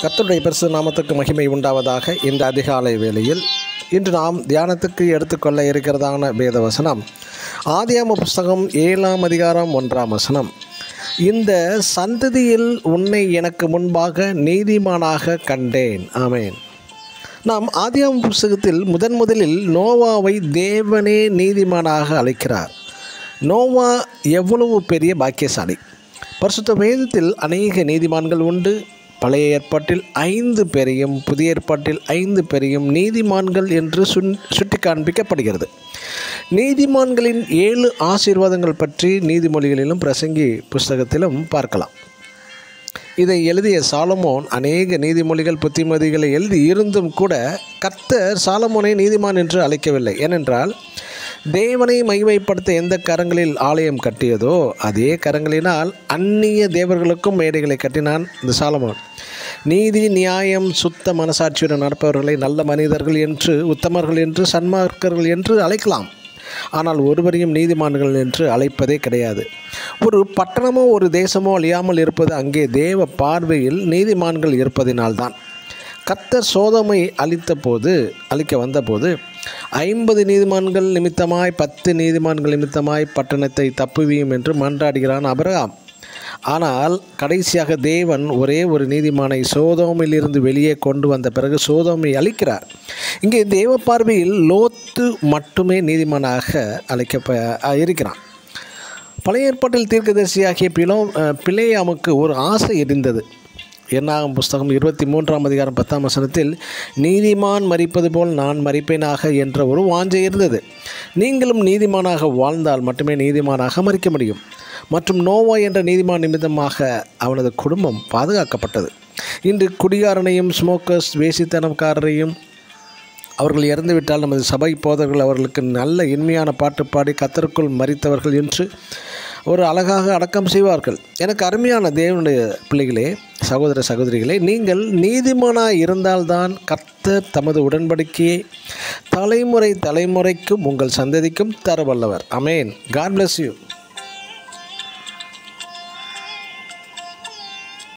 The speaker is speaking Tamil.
கர்த்தருடைய பரிசுத்த நாமத்துக்கு மகிமை உண்டாவதாக. இந்த அதிகாலை வேளையில் இன்று நாம் தியானத்துக்கு எடுத்துக்கொள்ள இருக்கிறதான வேதவசனம் ஆதியாகம புஸ்தகம் 7ஆம் அதிகாரம் 1ஆம் வசனம். இந்த சந்ததியில் உன்னை எனக்கு முன்பாக நீதிமானாக கண்டேன். ஆமேன். நாம் ஆதியாகம புஸ்தகத்தில் முதலில் நோவாவை தேவனே நீதிமானாக அழைக்கிறார். நோவா எவ்வளவு பெரிய பாக்கியசாலி! பரிசுத்த வேதத்தில் அநேக நீதிமான்கள் உண்டு. பழைய ஏற்பாட்டில் 5 பேரையும் புதிய ஏற்பாட்டில் 5 பேரையும் நீதிமான்கள் என்று சுட்டி காண்பிக்கப்படுகிறது. நீதிமான்களின் 7 ஆசீர்வாதங்கள் பற்றி நீதிமொழிகளிலும் பிரசங்கி புஸ்தகத்திலும் பார்க்கலாம். இதை எழுதிய சாலமோன் அநேக நீதிமொழிகள் புத்திமதிகளை எழுதி இருந்தும் கூட கர்த்தர் சாலமோனை நீதிமான் என்று அழைக்கவில்லை. ஏனென்றால் தேவனை மகிமைப்படுத்த எந்த கரங்களில் ஆலயம் கட்டியதோ அதே கரங்களினால் அந்நிய தேவர்களுக்கும் மேடைகளை கட்டினான் இந்த சாலமோன். நீதி, நியாயம், சுத்த மனசாட்சியுடன் நடப்பவர்களை நல்ல மனிதர்கள் என்று, உத்தமர்கள் என்று, சன்மார்க்கர்கள் என்று அழைக்கலாம். ஆனால் ஒருவரையும் நீதிமான்கள் என்று அழைப்பதே கிடையாது. ஒரு பட்டணமோ ஒரு தேசமோ அழியாமல் இருப்பது அங்கே தேவ பார்வையில் நீதிமான்கள் இருப்பதினால்தான். கர்த்தர் சோதோமை அழிக்க வந்தபோது 50 நீதிமான்கள் நிமித்தமாய் 10 நீதிமான்கள் நிமித்தமாய் பட்டணத்தை தப்புவியும் என்று மன்றாடுகிறான் ஆபிரகாம். ஆனால் கடைசியாக தேவன் ஒரே ஒரு நீதிமானை சோதோமில் இருந்து வெளியே கொண்டு வந்த பிறகு சோதோமை அழிக்கிறார். இங்கே தேவ பார்வையில் லோத்து மட்டுமே நீதிமானாக இருக்கிறான். பழைய ஏற்பாட்டில் தீர்க்கதரிசியாகிய பிலேயாமுக்கு ஒரு ஆசை இருந்தது. என்னாகும் புஸ்தகம் 23ஆம் அதிகாரம் 10ஆம் வசனத்தில் நீதிமான் மரிப்பது போல் நான் மரிப்பேனாக என்ற ஒரு வாஞ்சை இருந்தது. நீங்களும் நீதிமானாக வாழ்ந்தால் மட்டுமே நீதிமானாக மரிக்க முடியும். மற்றும் நோவா என்ற நீதிமான் நிமித்தமாக அவனது குடும்பம் பாதுகாக்கப்பட்டது. இன்று குடிகாரனையும் ஸ்மோக்கர்ஸ் வேசித்தனக்காரரையும் அவர்கள் இறந்துவிட்டால் நமது சபை போதர்கள் அவர்களுக்கு நல்ல இனிமையான பாட்டு பாடி கர்த்தருக்குள் மரித்தவர்கள் என்று ஒரு அழகாக அடக்கம் செய்வார்கள். எனக்கு அருமையான தேவனுடைய பிள்ளைகளே, சகோதர சகோதரிகளே, நீங்கள் நீதிமானாக இருந்தால்தான் கர்த்தர் தமது உடன்படிக்கையை தலைமுறைக்கும் உங்கள் சந்ததிக்கும் தர வல்லவர். ஆமென். God bless you.